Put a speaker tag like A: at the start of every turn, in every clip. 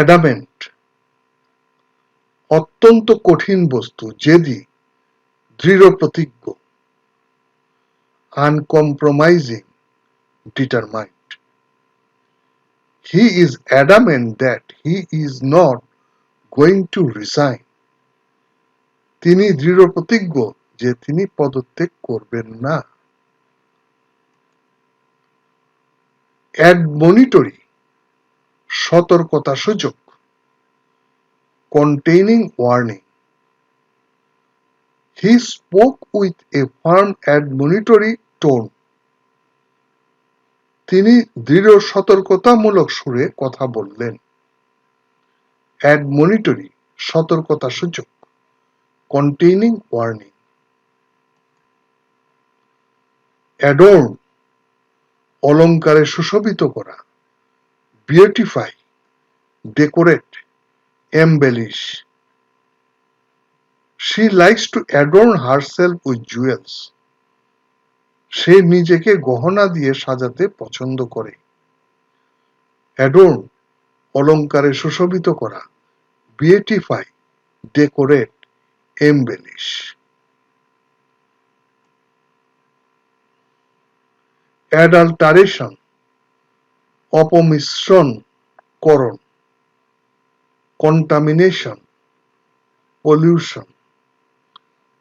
A: Adamant অত্যন্ত কঠিন বস্তু, জেদি, দৃঢ়প্রতিজ্ঞ, uncompromising, determined. He is adamant that he is not going to resign. তিনি দৃঢ়প্রতিজ্ঞ যে তিনি পদত্যাগ করবেন না। অ্যাডমনিটরি সতর্কতাসূচক, containing warning. He spoke with a firm admonitory tone. তিনি দৃঢ় সতর্কতামূলক সুরে কথা বললেন। অ্যাডমনিটরি সতর্কতাসূচক, containing warning. অ্যাডর্ন অলঙ্কারে সুশোভিত করা, beautify, decorate, embellish. She likes to adorn herself with jewels. সে নিজেকে গহনা দিয়ে সাজাতে পছন্দ করে। অ্যাডর্ন অলঙ্কারে সুশোভিত করা, বিউটিফাই, ডেকোরেট, এমবেলিশ। অ্যাডাল্টারেশন অপমিশ্রণ করণ, contamination, pollution.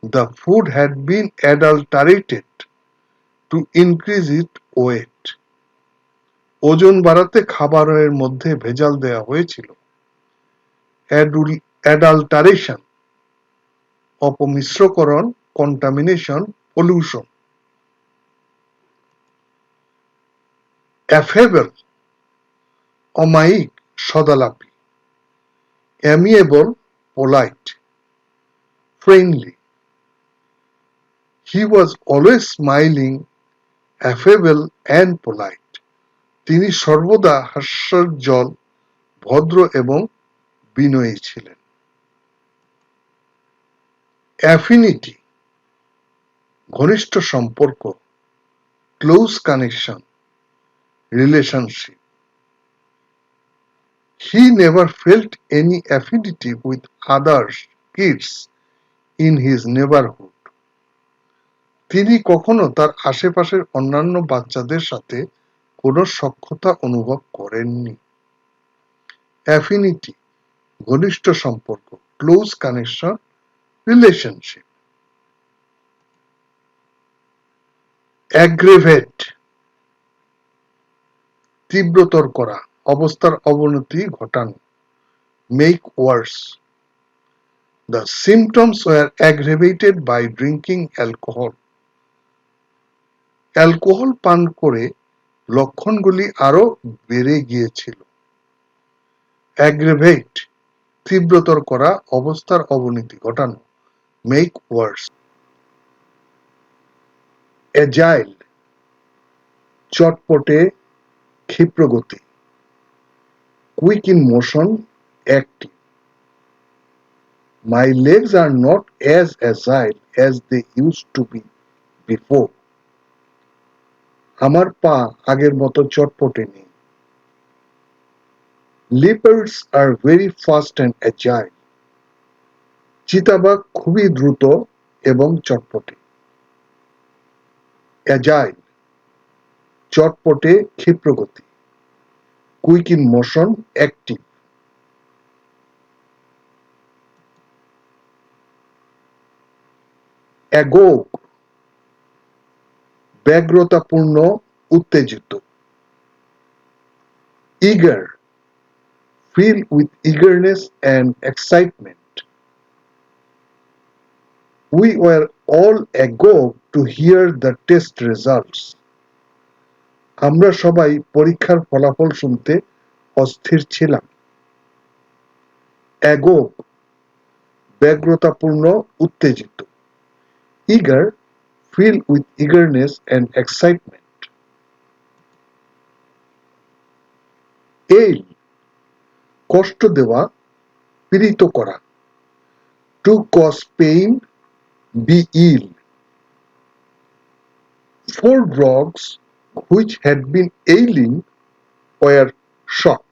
A: The food had been adulterated to increase its weight. ওজন বাড়াতে খাবারের মধ্যে ভেজাল দেওয়া হয়েছিল। অ্যাডাল্টারেশন অপমিশ্রকরণ, কন্টামিনেশন, পলিউশন। অ্যাফেবল অমায়িক, সদালাপী। Amiable, polite, friendly. He was always smiling, affable and polite. তিনি সর্বদা হাস্যোজ্জ্বল, ভদ্র এবং বিনয়ী ছিলেন। অ্যাফিনিটি ঘনিষ্ঠ সম্পর্ক, close connection, relationship. He never felt any affinity with other kids in his neighborhood. তিনি কখনো তার আশেপাশের অন্যান্য বাচ্চাদের সাথে কোনো সখ্যতা অনুভব করেননি। অ্যাফিনিটি ঘনিষ্ঠ সম্পর্ক, ক্লোজ কানেকশন, রিলেশনশিপ। অ্যাগ্রেভেট তীব্রতর করা, অবস্থার অবনতি ঘটানো, make worse. The symptoms were aggravated by drinking alcohol. Alcohol পান করে লক্ষণগুলি আরো বেড়ে গিয়েছিল। অ্যাগ্রেভেট তীব্রতর করা, অবস্থার অবনতি ঘটানো, মেক ওয়ার্স। অ্যাজাইল চটপটে, ক্ষিপ্রগতি, quick in motion, active. My legs are not as agile as they used to be before. আমার পা আগের মতো চটপটে নেই। Leopards are very fast and agile. চিতাবাঘ খুবই দ্রুত এবং চটপটে। অ্যাজাইল চটপটে, ক্ষিপ্রগতি, quick in motion, active. Agog ব্যগ্রতাপূর্ণ, উত্তেজিত। Eager filled with eagerness and excitement. We were all agog to hear the test results. আমরা সবাই পরীক্ষার ফলাফল শুনতে অস্থির ছিলাম। অ্যাগোগ ব্যগ্রতাপূর্ণ, উত্তেজিত। Eager filled with eagerness and excitement. Ail কষ্ট দেওয়া, পীড়িত করা। To cause pain, be ill. 4 dogs which had been ailing were shot.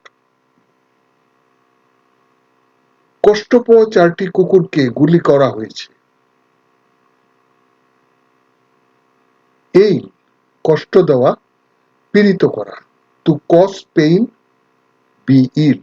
A: কষ্ট পাওয়া 4টি কুকুরকে গুলি করা হয়েছে। এই কষ্ট দেওয়া, পীড়িত করা, to cause pain, be ill।